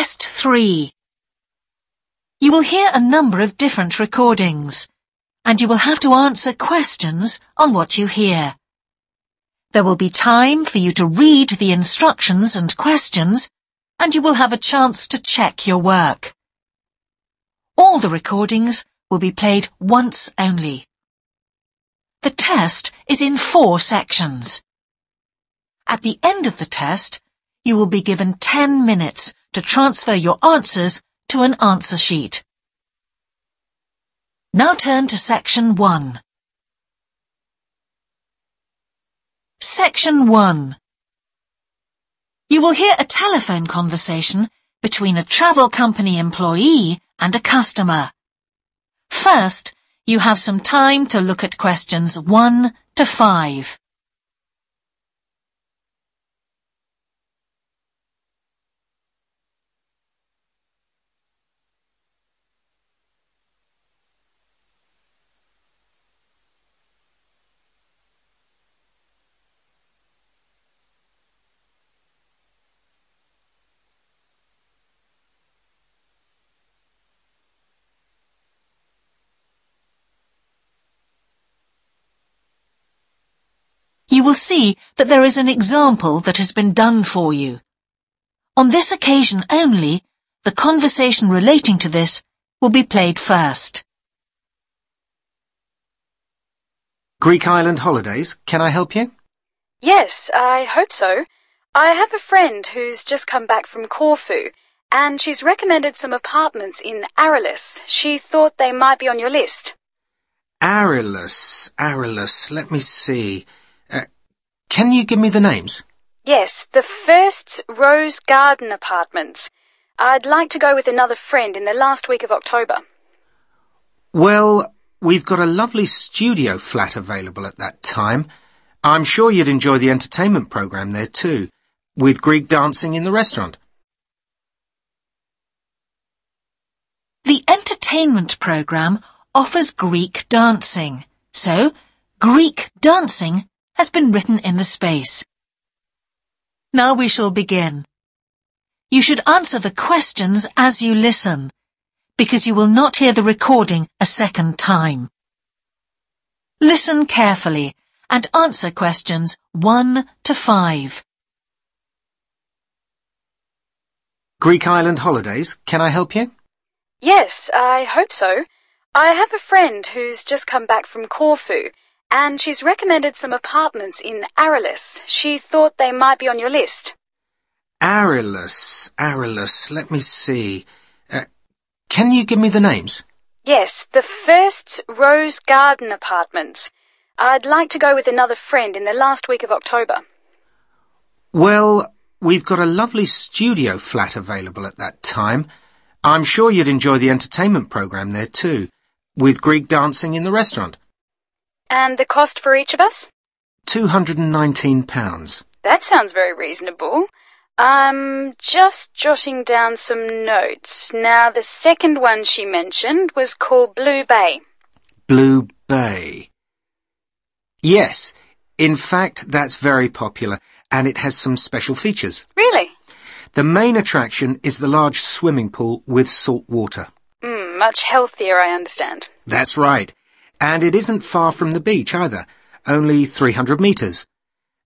Test 3. You will hear a number of different recordings, and you will have to answer questions on what you hear. There will be time for you to read the instructions and questions, and you will have a chance to check your work. All the recordings will be played once only. The test is in 4 sections. At the end of the test, you will be given 10 minutes to transfer your answers to an answer sheet. Now turn to Section 1. Section 1. You will hear a telephone conversation between a travel company employee and a customer. First, you have some time to look at questions 1 to 5. You will see that there is an example that has been done for you. On this occasion only, the conversation relating to this will be played first. Greek island holidays, can I help you? Yes, I hope so. I have a friend who's just come back from Corfu, and she's recommended some apartments in Arelis. She thought they might be on your list. Arelis, let me see. Can you give me the names? Yes, the first's Rose Garden Apartments. I'd like to go with another friend in the last week of October. Well, we've got a lovely studio flat available at that time. I'm sure you'd enjoy the entertainment program there too, with Greek dancing in the restaurant. The entertainment program offers Greek dancing, so Greek dancing has been written in the space. Now we shall begin. You should answer the questions as you listen, because you will not hear the recording a second time. Listen carefully and answer questions 1 to 5. Greek island holidays, can I help you? Yes, I hope so. I have a friend who's just come back from Corfu, and she's recommended some apartments in Arelis. She thought they might be on your list. Arelis, let me see. Can you give me the names? Yes, the first's Rose Garden Apartments. I'd like to go with another friend in the last week of October. Well, we've got a lovely studio flat available at that time. I'm sure you'd enjoy the entertainment program there too, with Greek dancing in the restaurant. And the cost for each of us? £219. That sounds very reasonable. I'm just jotting down some notes. Now, the second one she mentioned was called Blue Bay. Blue Bay. Yes, in fact, that's very popular, and it has some special features. Really? The main attraction is the large swimming pool with salt water. Much healthier, I understand. That's right. And it isn't far from the beach either, only 300 metres.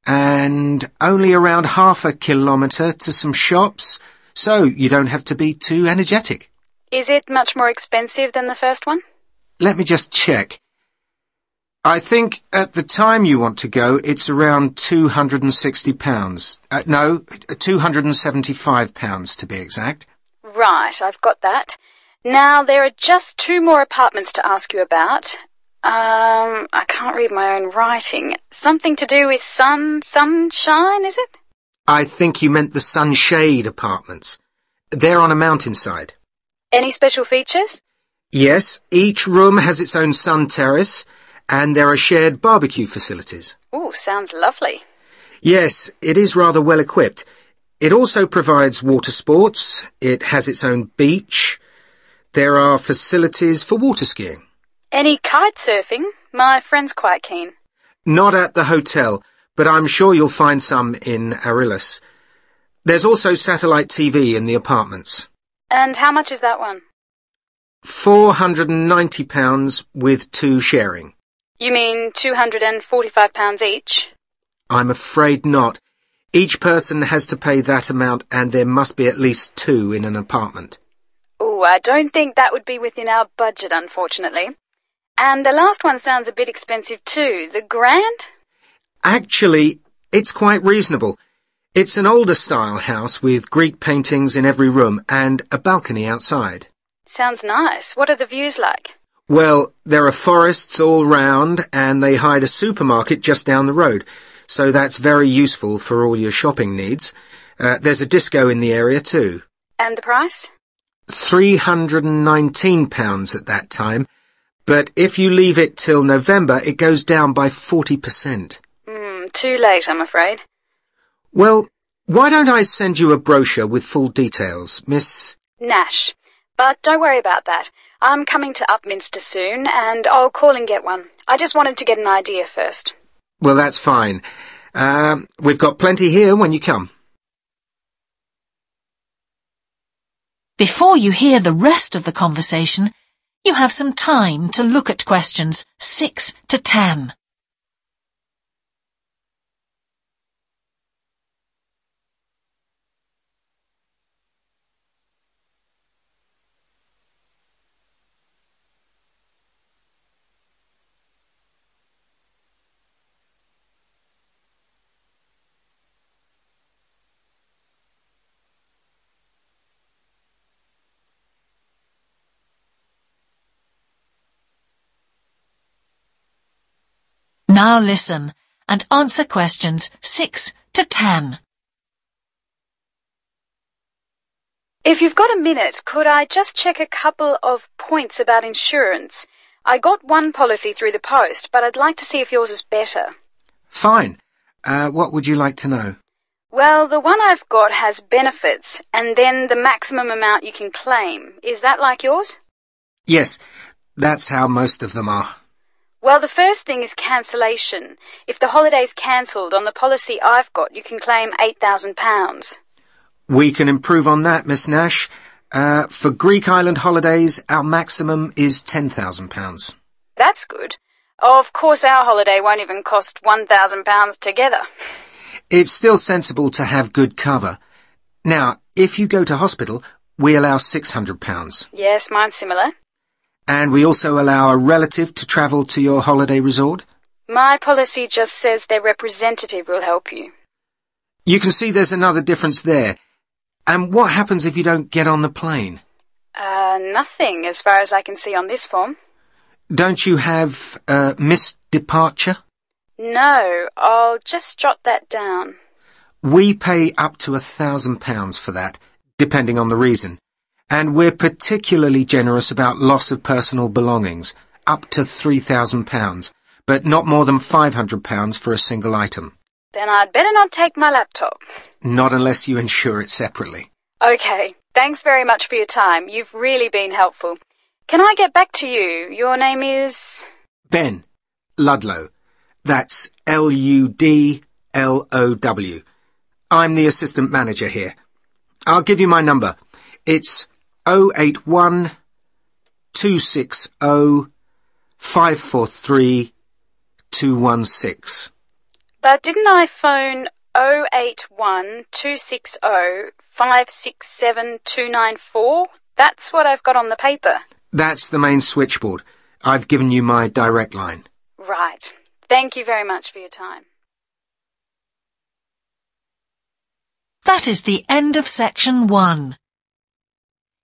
And only around half a kilometre to some shops, so you don't have to be too energetic. Is it much more expensive than the first one? Let me just check. I think at the time you want to go, it's around £260. No, £275 to be exact. Right, I've got that. Now, there are just 2 more apartments to ask you about. I can't read my own writing. Something to do with sunshine, is it? I think you meant the sunshade apartments. They're on a mountainside. Any special features? Yes, each room has its own sun terrace, and there are shared barbecue facilities. Ooh, sounds lovely. Yes, it is rather well equipped. It also provides water sports. It has its own beach. There are facilities for water skiing. Any kite surfing? My friend's quite keen. Not at the hotel, but I'm sure you'll find some in Arelis. There's also satellite TV in the apartments. And how much is that one? £490 with 2 sharing. You mean £245 each? I'm afraid not. Each person has to pay that amount and there must be at least 2 in an apartment. Oh, I don't think that would be within our budget, unfortunately. And the last one sounds a bit expensive too. The grand? Actually, it's quite reasonable. It's an older style house with Greek paintings in every room and a balcony outside. Sounds nice. What are the views like? Well, there are forests all round and they hide a supermarket just down the road, so that's very useful for all your shopping needs. There's a disco in the area too. And the price? £319 at that time, but if you leave it till November, it goes down by 40%. Too late, I'm afraid. Well, why don't I send you a brochure with full details, Miss... Nash. But don't worry about that. I'm coming to Upminster soon, and I'll call and get one. I just wanted to get an idea first. Well, that's fine. We've got plenty here when you come. Before you hear the rest of the conversation, you have some time to look at questions 6 to 10. Now listen and answer questions 6 to 10. If you've got a minute, could I just check a couple of points about insurance? I got one policy through the post, but I'd like to see if yours is better. Fine. What would you like to know? Well, the one I've got has benefits, and then the maximum amount you can claim. Is that like yours? Yes, that's how most of them are. Well, the first thing is cancellation. If the holiday's cancelled on the policy I've got, you can claim £8,000. We can improve on that, Miss Nash. For Greek island holidays, our maximum is £10,000. That's good. Of course, our holiday won't even cost £1,000 together. It's still sensible to have good cover. Now, if you go to hospital, we allow £600. Yes, mine's similar. And we also allow a relative to travel to your holiday resort? My policy just says their representative will help you. You can see there's another difference there. And what happens if you don't get on the plane? Nothing, as far as I can see on this form. Don't you have missed departure? No, I'll just jot that down. We pay up to £1,000 for that, depending on the reason. And we're particularly generous about loss of personal belongings, up to £3,000, but not more than £500 for a single item. Then I'd better not take my laptop. Not unless you insure it separately. Okay, thanks very much for your time. You've really been helpful. Can I get back to you? Your name is... Ben Ludlow. That's Ludlow. I'm the assistant manager here. I'll give you my number. It's 081 260 543 216. But didn't I phone 081 260 567 294? That's what I've got on the paper. That's the main switchboard. I've given you my direct line. Right. Thank you very much for your time. That is the end of section 1.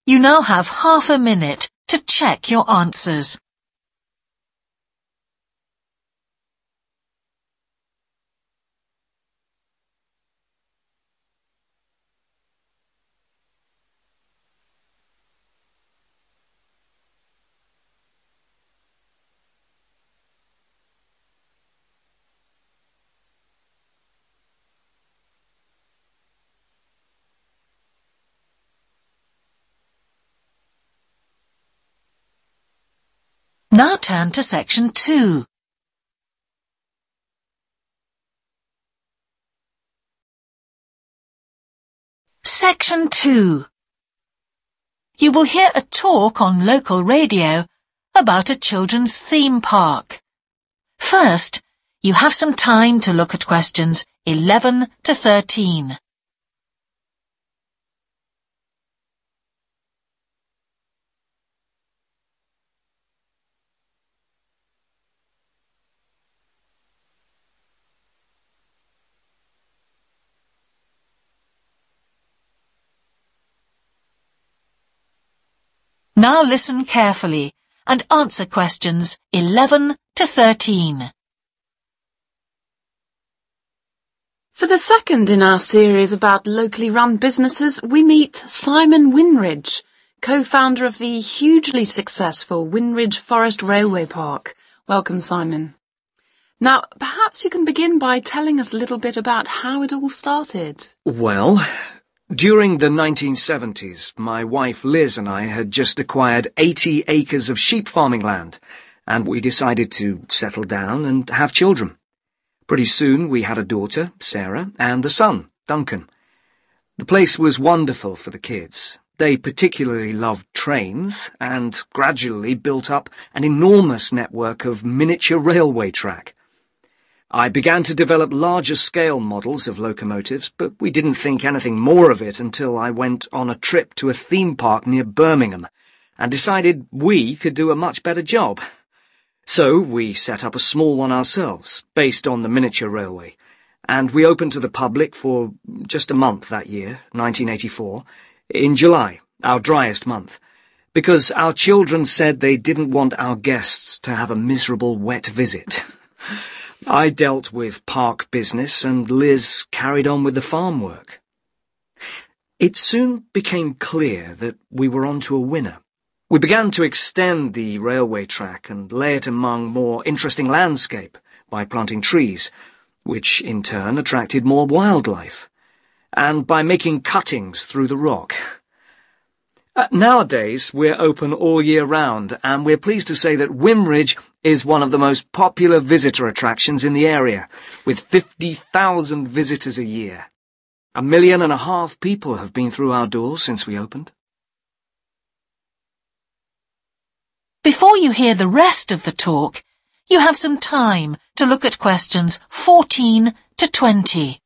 You now have half a minute to check your answers. Now turn to section 2. Section 2. You will hear a talk on local radio about a children's theme park. First, you have some time to look at questions 11 to 13. Now listen carefully and answer questions 11 to 13. For the second in our series about locally run businesses, we meet Simon Winridge, co-founder of the hugely successful Winridge Forest Railway Park. Welcome, Simon. Now, perhaps you can begin by telling us a little bit about how it all started. Well, during the 1970s, my wife Liz and I had just acquired 80 acres of sheep farming land, and we decided to settle down and have children. Pretty soon we had a daughter, Sarah, and a son, Duncan. The place was wonderful for the kids. They particularly loved trains and gradually built up an enormous network of miniature railway track. I began to develop larger-scale models of locomotives, but we didn't think anything more of it until I went on a trip to a theme park near Birmingham and decided we could do a much better job. So we set up a small one ourselves, based on the miniature railway, and we opened to the public for just a month that year, 1984, in July, our driest month, because our children said they didn't want our guests to have a miserable wet visit. I dealt with park business and Liz carried on with the farm work. It soon became clear that we were on to a winner. We began to extend the railway track and lay it among more interesting landscape by planting trees, which in turn attracted more wildlife, and by making cuttings through the rock. Nowadays, we're open all year round, and we're pleased to say that Winridge is one of the most popular visitor attractions in the area, with 50,000 visitors a year. 1.5 million people have been through our doors since we opened. Before you hear the rest of the talk, you have some time to look at questions 14 to 20.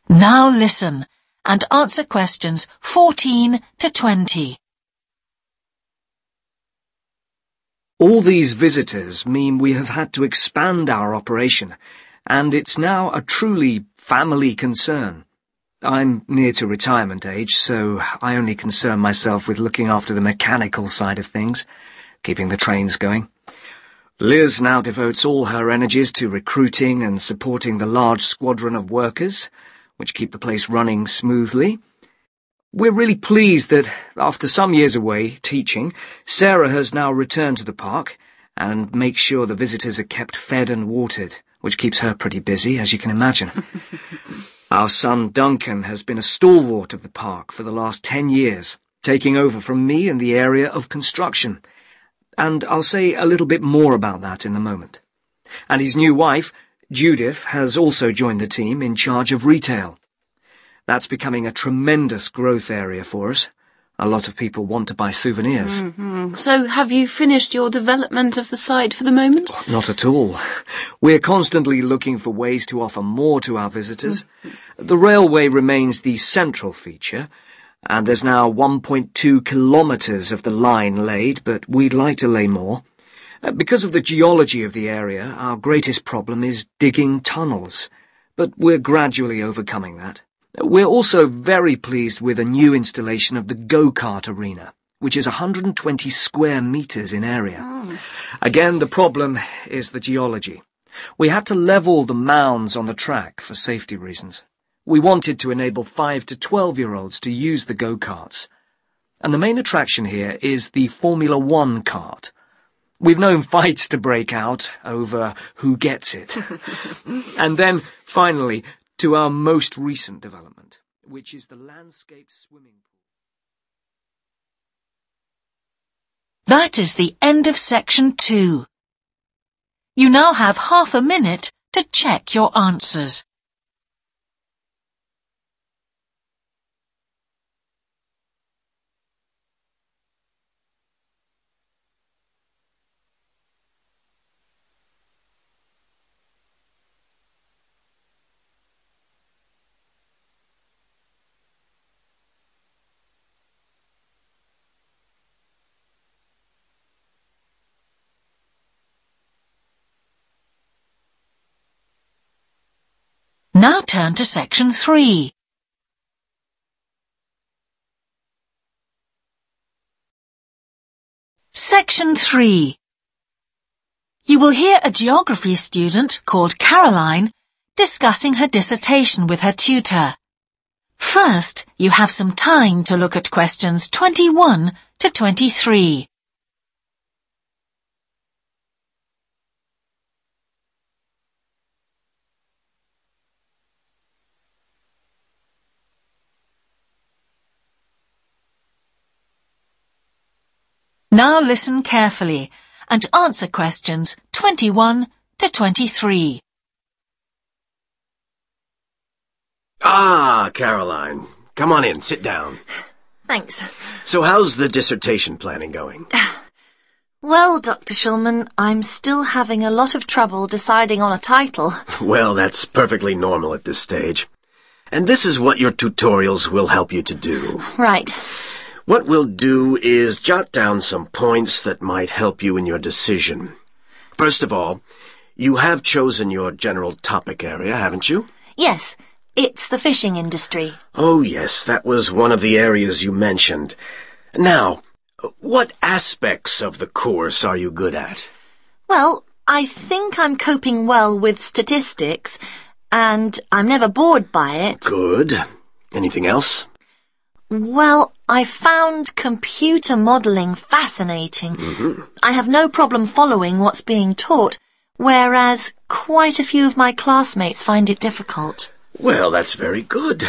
Now listen and answer questions 14 to 20. All these visitors mean we have had to expand our operation, and it's now a truly family concern. I'm near to retirement age, so I only concern myself with looking after the mechanical side of things, keeping the trains going. Liz now devotes all her energies to recruiting and supporting the large squadron of workers, which keep the place running smoothly. We're really pleased that, after some years away teaching, Sarah has now returned to the park and makes sure the visitors are kept fed and watered, which keeps her pretty busy, as you can imagine. Our son Duncan has been a stalwart of the park for the last 10 years, taking over from me in the area of construction, and I'll say a little bit more about that in a moment. And his new wife, Judith, has also joined the team in charge of retail. That's becoming a tremendous growth area for us. A lot of people want to buy souvenirs. So have you finished your development of the site for the moment? Not at all. We're constantly looking for ways to offer more to our visitors. The railway remains the central feature, and there's now 1.2 kilometres of the line laid, but we'd like to lay more. Because of the geology of the area, our greatest problem is digging tunnels, but we're gradually overcoming that. We're also very pleased with a new installation of the go-kart arena, which is 120 square metres in area. Again, the problem is the geology. We had to level the mounds on the track for safety reasons. We wanted to enable 5 to 12-year-olds to use the go-karts. And the main attraction here is the Formula One kart. We've known fights to break out over who gets it. And then, finally, to our most recent development, which is the landscape swimming pool. That is the end of section 2. You now have half a minute to check your answers. Now turn to section 3. Section 3. You will hear a geography student called Caroline discussing her dissertation with her tutor. First, you have some time to look at questions 21 to 23. Now listen carefully and answer questions 21 to 23. Ah, Caroline. Come on in, sit down. Thanks. So how's the dissertation planning going? Well, Dr. Shulman, I'm still having a lot of trouble deciding on a title. Well, that's perfectly normal at this stage. And this is what your tutorials will help you to do. Right. What we'll do is jot down some points that might help you in your decision. First of all, you have chosen your general topic area, haven't you? Yes, it's the fishing industry. Oh, yes, that was one of the areas you mentioned. Now, what aspects of the course are you good at? Well, I think I'm coping well with statistics, and I'm never bored by it. Good. Anything else? Well, I found computer modelling fascinating. I have no problem following what's being taught, whereas quite a few of my classmates find it difficult. Well, that's very good.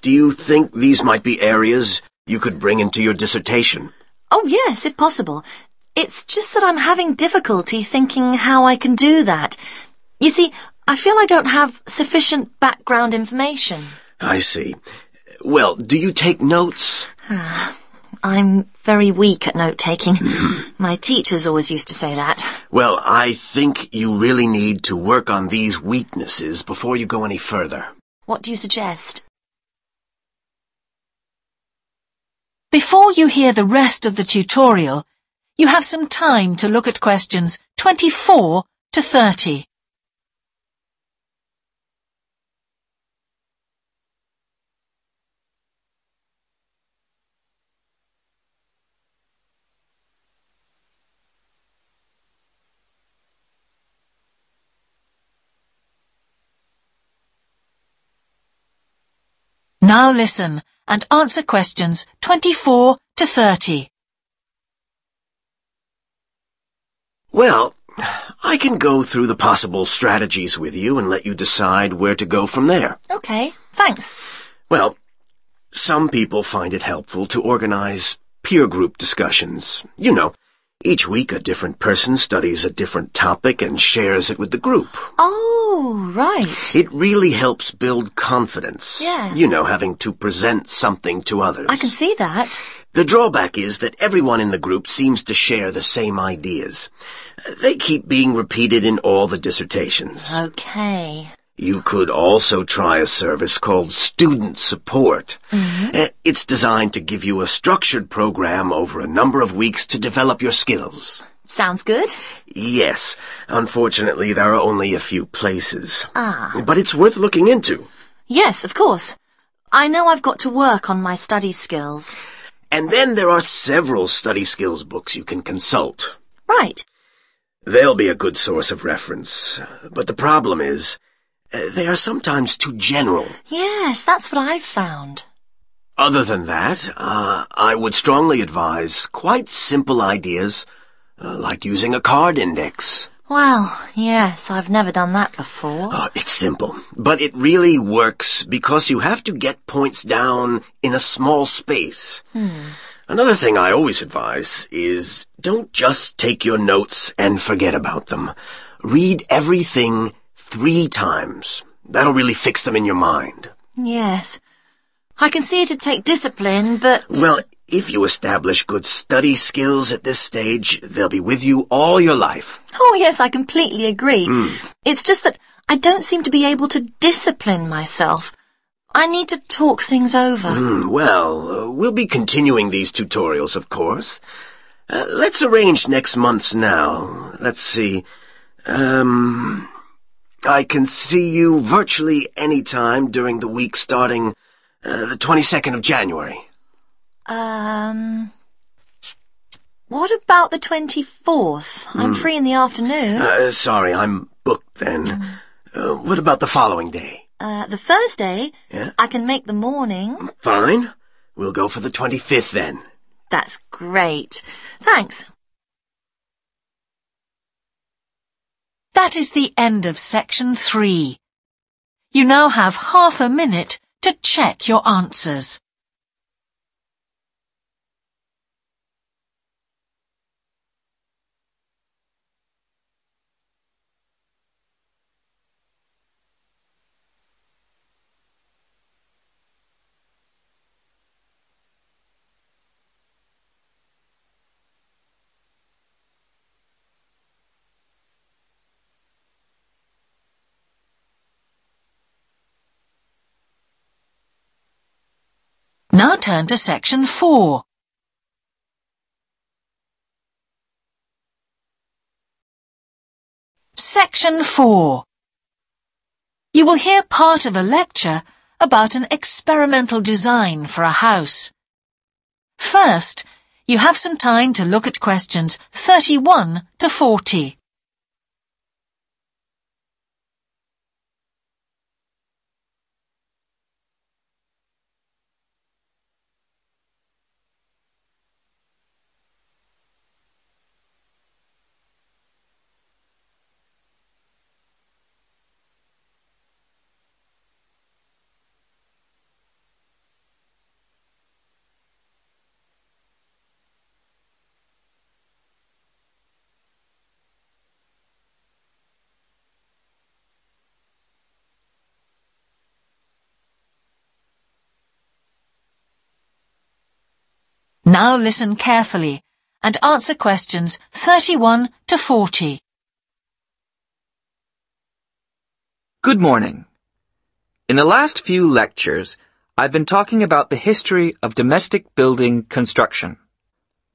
Do you think these might be areas you could bring into your dissertation? Oh, yes, if possible. It's just that I'm having difficulty thinking how I can do that. You see, I feel I don't have sufficient background information. I see. Well, do you take notes? I'm very weak at note-taking. My teachers always used to say that. Well, I think you really need to work on these weaknesses before you go any further. What do you suggest? Before you hear the rest of the tutorial, you have some time to look at questions 24 to 30. Now listen and answer questions 24 to 30. Well, I can go through the possible strategies with you and let you decide where to go from there. Okay, thanks. Well, some people find it helpful to organize peer group discussions. You know, each week a different person studies a different topic and shares it with the group. Oh, right. It really helps build confidence. Yeah. You know, having to present something to others. I can see that. The drawback is that everyone in the group seems to share the same ideas. They keep being repeated in all the dissertations. Okay. You could also try a service called Student Support. It's designed to give you a structured program over a number of weeks to develop your skills. Sounds good. Yes. Unfortunately, there are only a few places. Ah. But it's worth looking into. Yes, of course. I know I've got to work on my study skills. And then there are several study skills books you can consult. Right. They'll be a good source of reference. But the problem is, They are sometimes too general. Yes, that's what I've found. Other than that, I would strongly advise quite simple ideas, like using a card index. Well, yes, I've never done that before. It's simple, but it really works because you have to get points down in a small space. Another thing I always advise is don't just take your notes and forget about them. Read everything 3 times. That'll really fix them in your mind. Yes. I can see it'd take discipline, but... Well, if you establish good study skills at this stage, they'll be with you all your life. Oh, yes, I completely agree. It's just that I don't seem to be able to discipline myself. I need to talk things over. We'll be continuing these tutorials, of course. Let's arrange next month's now. Let's see. I can see you virtually any time during the week starting the 22nd of January. What about the 24th? I'm free in the afternoon. Sorry, I'm booked then. What about the following day? The Thursday? Yeah? I can make the morning. Fine. We'll go for the 25th then. That's great. Thanks. That is the end of section 3. You now have half a minute to check your answers. Now turn to section 4. Section 4. You will hear part of a lecture about an experimental design for a house. First, you have some time to look at questions 31 to 40. Now listen carefully and answer questions 31 to 40. Good morning. In the last few lectures, I've been talking about the history of domestic building construction.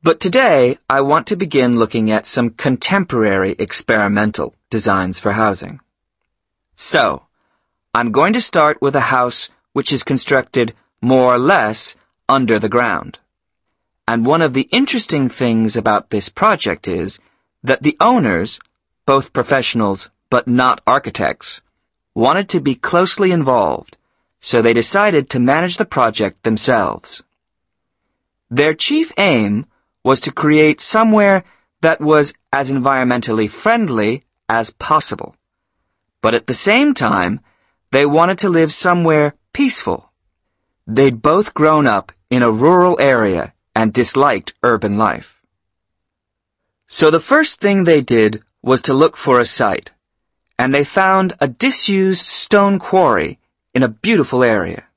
But today, I want to begin looking at some contemporary experimental designs for housing. So, I'm going to start with a house which is constructed more or less under the ground. And one of the interesting things about this project is that the owners, both professionals but not architects, wanted to be closely involved, so they decided to manage the project themselves. Their chief aim was to create somewhere that was as environmentally friendly as possible. But at the same time, they wanted to live somewhere peaceful. They'd both grown up in a rural area and disliked urban life. So the first thing they did was to look for a site, and they found a disused stone quarry in a beautiful area.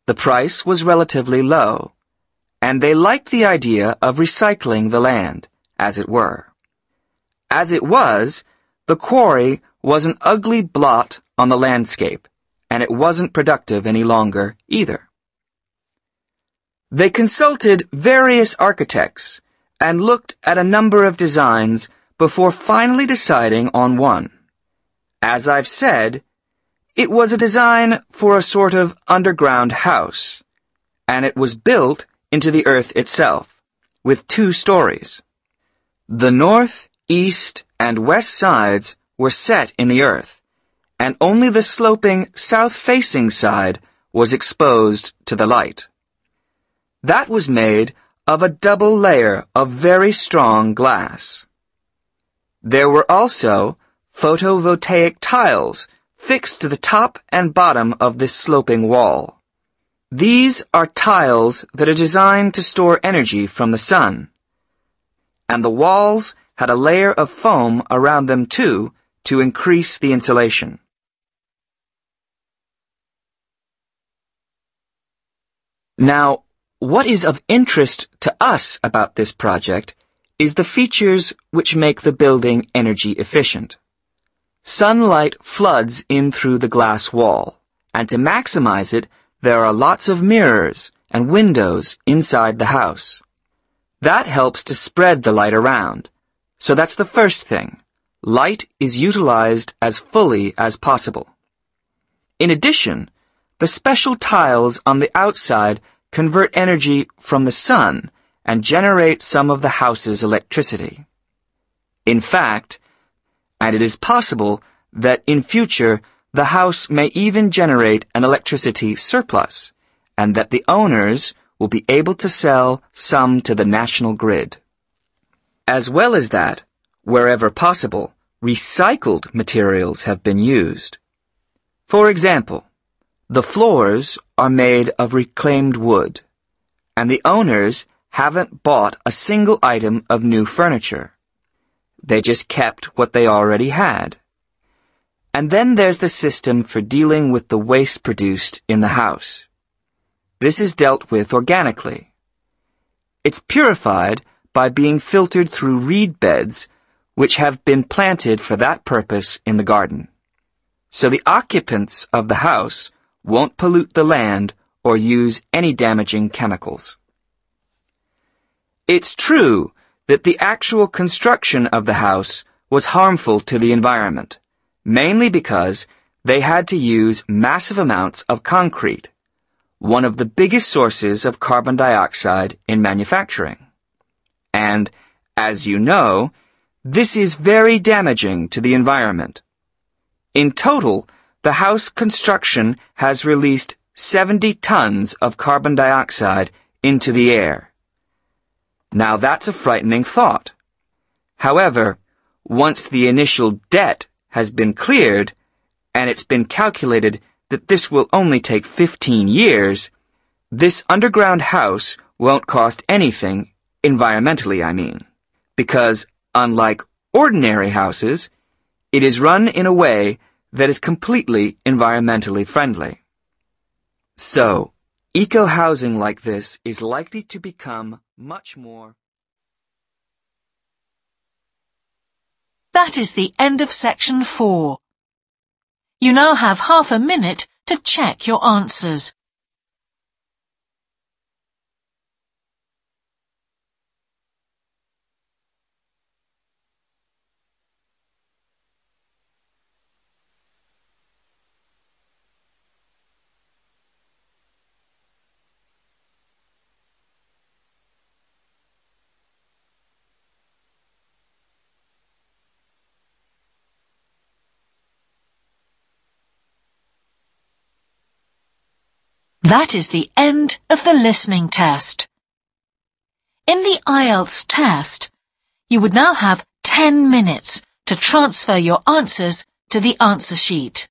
The price was relatively low, and they liked the idea of recycling the land, as it were. As it was, the quarry was an ugly blot on the landscape, and it wasn't productive any longer either. They consulted various architects and looked at a number of designs before finally deciding on one. As I've said, it was a design for a sort of underground house, and it was built into the earth itself, with 2 stories. The north, east, and west sides were set in the earth, and only the sloping south-facing side was exposed to the light. That was made of a double layer of very strong glass. There were also photovoltaic tiles fixed to the top and bottom of this sloping wall. These are tiles that are designed to store energy from the sun, and the walls had a layer of foam around them too to increase the insulation. Now, what is of interest to us about this project is the features which make the building energy efficient. Sunlight floods in through the glass wall, and to maximize it, there are lots of mirrors and windows inside the house. That helps to spread the light around. So that's the first thing. Light is utilized as fully as possible. In addition, the special tiles on the outside convert energy from the sun and generate some of the house's electricity. In fact, and it is possible that in future the house may even generate an electricity surplus, and that the owners will be able to sell some to the national grid. As well as that, wherever possible, recycled materials have been used. For example, the floors are made of reclaimed wood, and the owners haven't bought a single item of new furniture. They just kept what they already had. And then there's the system for dealing with the waste produced in the house. This is dealt with organically. It's purified by being filtered through reed beds which have been planted for that purpose in the garden. So the occupants of the house won't pollute the land or use any damaging chemicals. It's true that the actual construction of the house was harmful to the environment, mainly because they had to use massive amounts of concrete, one of the biggest sources of carbon dioxide in manufacturing. And, as you know, this is very damaging to the environment. In total, the house construction has released 70 tons of carbon dioxide into the air. Now that's a frightening thought. However, once the initial debt has been cleared, and it's been calculated that this will only take 15 years, this underground house won't cost anything, environmentally I mean, because unlike ordinary houses, it is run in a way that is completely environmentally friendly. So, eco-housing like this is likely to become much more. That is the end of section 4. You now have half a minute to check your answers. That is the end of the listening test. In the IELTS test, you would now have 10 minutes to transfer your answers to the answer sheet.